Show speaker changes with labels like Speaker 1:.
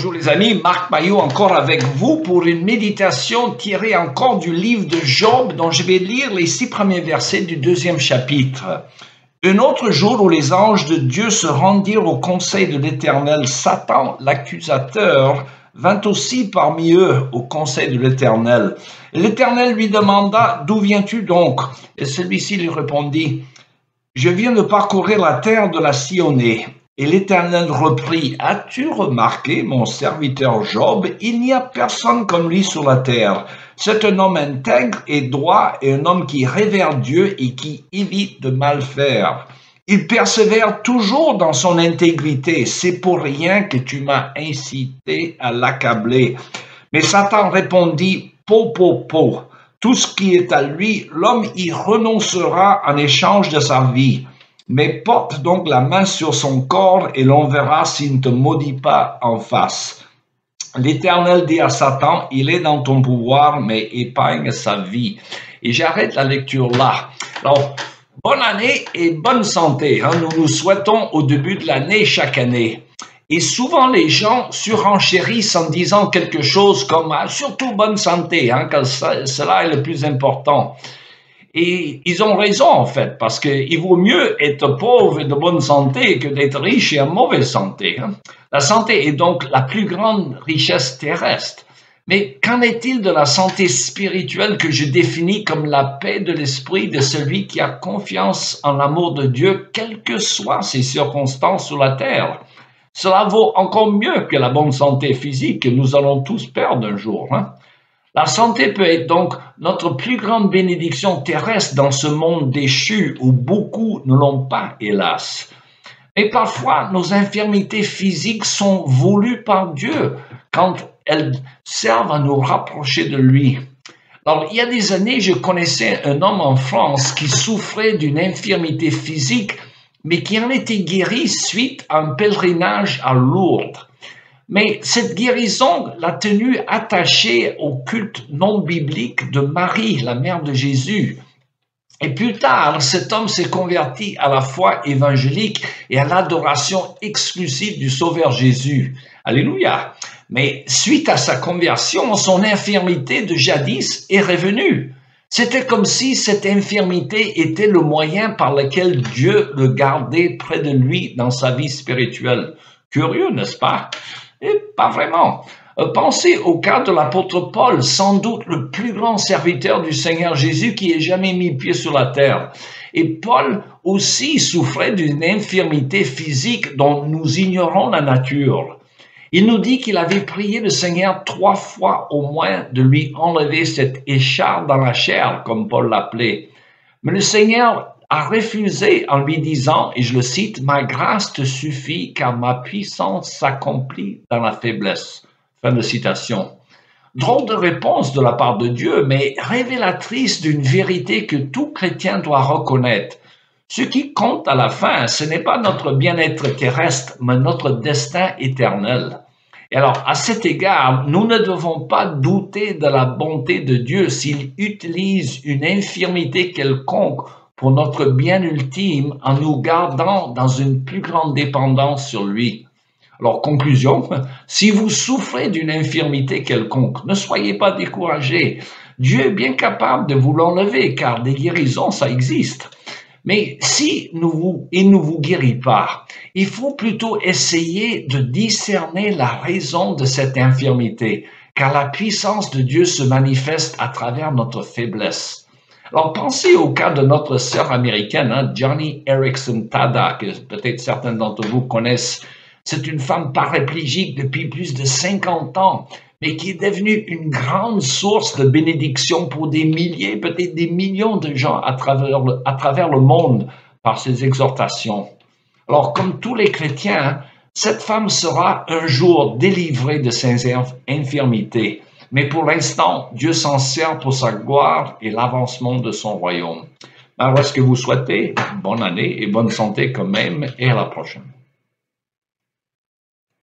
Speaker 1: Bonjour les amis, Marc Maillot encore avec vous pour une méditation tirée encore du livre de Job dont je vais lire les 6 premiers versets du 2e chapitre. Un autre jour où les anges de Dieu se rendirent au conseil de l'Éternel, Satan, l'accusateur, vint aussi parmi eux au conseil de l'Éternel. L'Éternel lui demanda « D'où viens-tu donc ?» Et celui-ci lui répondit « Je viens de parcourir la terre de la sillonner. » Et l'Éternel reprit, « As-tu remarqué, mon serviteur Job, il n'y a personne comme lui sur la terre. C'est un homme intègre et droit et un homme qui révère Dieu et qui évite de mal faire. Il persévère toujours dans son intégrité. C'est pour rien que tu m'as incité à l'accabler. » Mais Satan répondit, « Po, po, po. Tout ce qui est à lui, l'homme y renoncera en échange de sa vie. Mais porte donc la main sur son corps et l'on verra s'il ne te maudit pas en face. » L'Éternel dit à Satan, « Il est dans ton pouvoir, mais épargne sa vie. » Et j'arrête la lecture là. Alors, bonne année et bonne santé. Nous nous souhaitons au début de l'année chaque année. Et souvent, les gens surenchérissent en disant quelque chose comme « surtout bonne santé », car cela est le plus important. Et ils ont raison, en fait, parce qu'il vaut mieux être pauvre et de bonne santé que d'être riche et en mauvaise santé. La santé est donc la plus grande richesse terrestre. Mais qu'en est-il de la santé spirituelle que je définis comme la paix de l'esprit de celui qui a confiance en l'amour de Dieu, quelles que soient ses circonstances sur la terre? Cela vaut encore mieux que la bonne santé physique que nous allons tous perdre un jour. La santé peut être donc notre plus grande bénédiction terrestre dans ce monde déchu où beaucoup ne l'ont pas, hélas. Mais parfois, nos infirmités physiques sont voulues par Dieu quand elles servent à nous rapprocher de lui. Alors, il y a des années, je connaissais un homme en France qui souffrait d'une infirmité physique, mais qui en était guéri suite à un pèlerinage à Lourdes. Mais cette guérison l'a tenu attaché au culte non biblique de Marie, la mère de Jésus. Et plus tard, cet homme s'est converti à la foi évangélique et à l'adoration exclusive du Sauveur Jésus. Alléluia! Mais suite à sa conversion, son infirmité de jadis est revenue. C'était comme si cette infirmité était le moyen par lequel Dieu le gardait près de lui dans sa vie spirituelle. Curieux, n'est-ce pas? Et pas vraiment. Pensez au cas de l'apôtre Paul, sans doute le plus grand serviteur du Seigneur Jésus qui ait jamais mis pied sur la terre. Et Paul aussi souffrait d'une infirmité physique dont nous ignorons la nature. Il nous dit qu'il avait prié le Seigneur 3 fois au moins de lui enlever cette écharpe dans la chair, comme Paul l'appelait. Mais le Seigneur a refusé en lui disant, et je le cite, « Ma grâce te suffit car ma puissance s'accomplit dans la faiblesse. » Fin de citation. Drôle de réponse de la part de Dieu, mais révélatrice d'une vérité que tout chrétien doit reconnaître. Ce qui compte à la fin, ce n'est pas notre bien-être terrestre, mais notre destin éternel. Et alors, à cet égard, nous ne devons pas douter de la bonté de Dieu s'il utilise une infirmité quelconque pour notre bien ultime en nous gardant dans une plus grande dépendance sur lui. Alors, conclusion, si vous souffrez d'une infirmité quelconque, ne soyez pas découragés. Dieu est bien capable de vous l'enlever, car des guérisons, ça existe. Mais si il ne vous guérit pas, il faut plutôt essayer de discerner la raison de cette infirmité, car la puissance de Dieu se manifeste à travers notre faiblesse. Alors, pensez au cas de notre sœur américaine, Joni Eareckson Tada, que peut-être certains d'entre vous connaissent. C'est une femme paraplégique depuis plus de 50 ans, mais qui est devenue une grande source de bénédiction pour des milliers, peut-être des millions de gens à travers le monde par ses exhortations. Alors, comme tous les chrétiens, cette femme sera un jour délivrée de ses infirmités. Mais pour l'instant, Dieu s'en sert pour sa gloire et l'avancement de son royaume. Alors, est-ce que vous souhaitez bonne année et bonne santé quand même, et à la prochaine.